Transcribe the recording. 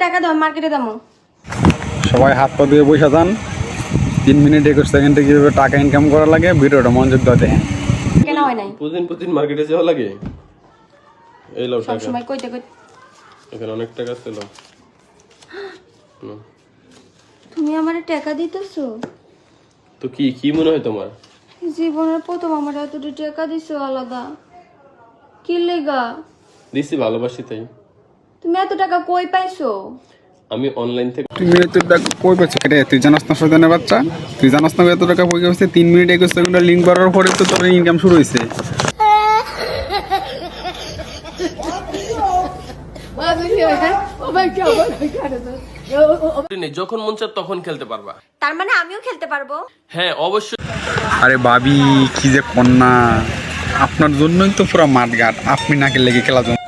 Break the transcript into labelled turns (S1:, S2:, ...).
S1: টাকা দাও মার্কেটে দামো।
S2: সবাই হাত পা দিয়ে বসে যান। 3 মিনিট 21 সেকেন্ডে কিভাবে টাকা ইনকাম করা লাগে ভিডিওটা মনোযোগ দিয়ে দেখেন।
S1: কেন হয় নাই?
S3: প্রতিদিন মার্কেটে যাওয়া লাগে। এই লাও টাকা।
S1: সব সময় কইতে
S3: এখানে অনেক টাকা ছিল।
S1: তুমি আমারে টাকা দিতেছো?
S3: তো কি মনে হয় তোমার?
S1: জীবনের প্রথম আমার এতটা টাকা দিছো আলাদা। কি লেগা?
S3: দিছি ভালোবাসি তাই।
S1: তুমি এত টাকা কই পাইছো?
S3: আমি অনলাইন থেকে।
S2: তুমি এত টাকা কই পাচ্ছ রে? তুই জানাস না শয়তানের বাচ্চা? তুই জানাস না এত টাকা কই গেছে? 3 মিনিট 21 সেকেন্ডে লিংক করার পরে তো তোর ইনকাম শুরু হইছে।
S3: যখন মন চায় তখন খেলতে পারবা।
S1: তার মানে আমিও খেলতে পারবো?
S3: হ্যাঁ অবশ্যই।
S2: আরে ভাবি কি যে কন্যা, আপনার জন্যই তো পুরো মাঠঘাট, আপনি না খেললে কি খেলা জন্য।